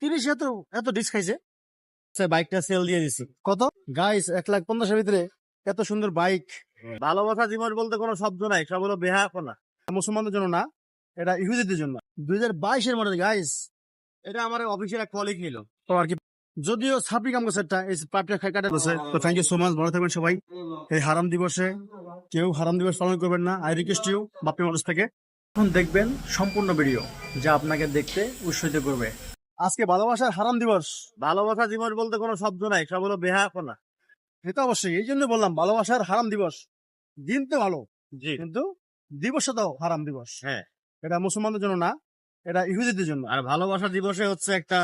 30 এত এত ডিস্ক খাইছে। বাইকটা সেল দিয়ে দিছি। কত গাইস? 1,50,000 ভিতরে এত সুন্দর বাইক। ভালোবাসা জীবন বলতে কোনো শব্দ নাই, সব হলো বেহায়াপনা। মুসলমানদের জন্য না, এটা ইহুদিদের জন্য। 2022 মডেল গাইস। এটা আমার অফিসের এক কলিগ নিল তো আর কি। যদিও ছাপড়ি কাম করছে, এই পাইপটা কাটা গেছে। তো থ্যাংক ইউ সো মাচ, ভালো থাকবেন সবাই। এই হারাম দিবসে কেউ হারাম দিবস পালন করবেন না। I request you Bappi motors থেকে। এখন দেখবেন সম্পূর্ণ ভিডিও, যা আপনাকে দেখতে উৎসাহিত করবে। আজকে ভালোবাসার হারাম দিবস। ভালোবাসা দিবস বলতে কোনো শব্দ নাই, সব হলো বেহায়াপনা। এটা অবশ্যই, এই জন্য বললাম ভালোবাসার হারাম দিবস। দিন তো ভালো, জি, কিন্তু দিবসটা তো হারাম দিবস। হ্যাঁ, এটা মুসলমানদের জন্য না, এটা ইহুদিদের জন্য। আর ভালোবাসা দিবসে হচ্ছে একটা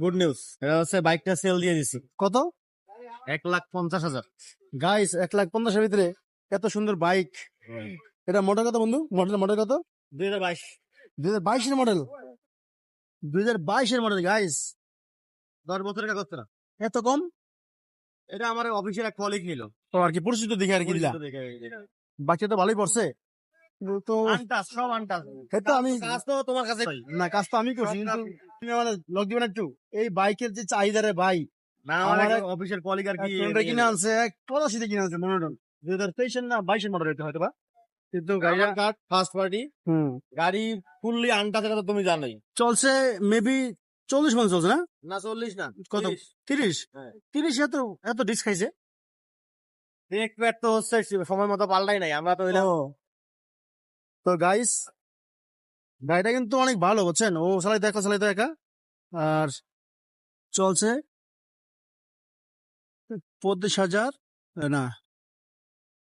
গুড নিউজ, এটা হচ্ছে বাইকটা সেল দিয়ে দিছি। কত? 1,50,000 গাইস। 1,50,000 ভিতরে এত সুন্দর বাইক। এটা মডেল কত বন্ধু? মডেল কত? 2022। 2022 মডেল। 2022 model guys. 10 বছরের কাগজ না, এত কম। এটা আমার অফিসের এক কলিগ নিল তো আর কি, পরিচিত দেখে আর কি দিলা। বাচ্চা তো ভালোই পড়ছে তো সব আনটাস। আমি কাজ তো তোমার কাছে না, কাজ তো আমি করছি, কিন্তু তুমি মানে লগ দিবে না একটু। এই বাইকের যে চাহিদা রে ভাই, না আমার অফিসের কলিগ আর কি কিনে আনছে, এক 85 কিনে আনছে মনোটন। 2023 না 22 মডেল এটা হয়তো বা, কিন্তু গাড়িটা কাট ফার্স্ট পার্টি। গাড়ি ফুললি আনটাস, এটা তো তুমি জানোই। চলছে মেবি 40 মডেল চলছে না? না 40 না, কত? 30। 30 এত এত ডিস্ক খাইছে। ব্রেক প্যাড তো হচ্ছে সময় মতো পাল্টাই নাই আমরা তো। তো গাইস, গাড়িটা কিন্তু অনেক ভালো, বুঝছেন? ও চালাই তো একা। আর চলছে 25,000 না,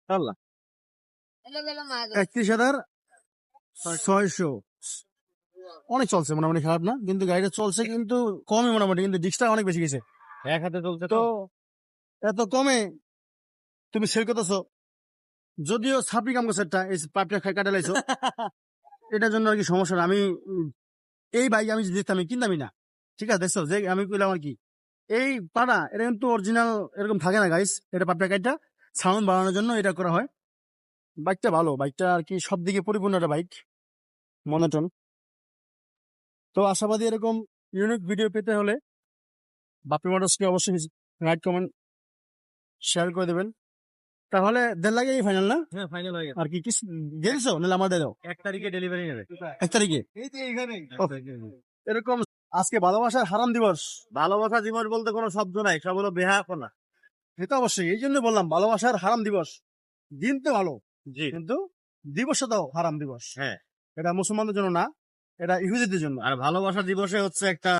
31,600। অনেক চলছে, মোটামুটি খারাপ না, কিন্তু গাড়িটা চলছে কিন্তু কমই মোটামুটি, কিন্তু ডিস্কটা অনেক বেশি গেছে। এক হাতে চলছে তো এত কমে তুমি সেল করতেছো। যদিও ছাপড়ি কাম করছে, এই পাইপটা কাটা লাইছো। এটার জন্য আর কি সমস্যা না। আমি এই বাইক আমি দেখতাম, আমি কিনতামই না। ঠিক আছে, দেখছো যে আমি কইলাম আর কি, এই পাড়া এটা কিন্তু অরিজিনাল এরকম থাকে না গাইস। এটা পাইপটা কাটা সাউন্ড বাড়ানোর জন্য এটা করা হয়। বাইকটা ভালো, বাইকটা আর কি সব দিকে পরিপূর্ণ একটা বাইক, মনোটন। তো আশাবাদী এরকম ইউনিক ভিডিও পেতে হলে বাপ্পি মোটরসকে অবশ্যই লাইক কমেন্ট শেয়ার করে দেবেন। তাহলে 1.5 লাখে ফাইনাল না? হ্যাঁ, ফাইনাল হয়ে গেছে। আর কি কিছু দিয়ে দিছো নাহলে আমার দিয়ে দাও। 1 তারিখে ডেলিভারি নেবে। 1 তারিখে এই তো এইখানে এরকম। আজকে ভালোবাসার হারাম দিবস। ভালোবাসা দিবস বলতে কোনো শব্দ নাই, সব হলো বেহায়াপনা। এটা অবশ্যই, এই জন্য বললাম ভালোবাসার হারাম দিবস। দিন তো ভালো, জি, কিন্তু দিবসটা তো হারাম দিবস। হ্যাঁ, এটা মুসলমানদের জন্য না, এটা ইহুদিদের জন্য। আর ভালোবাসা দিবসে হচ্ছে একটা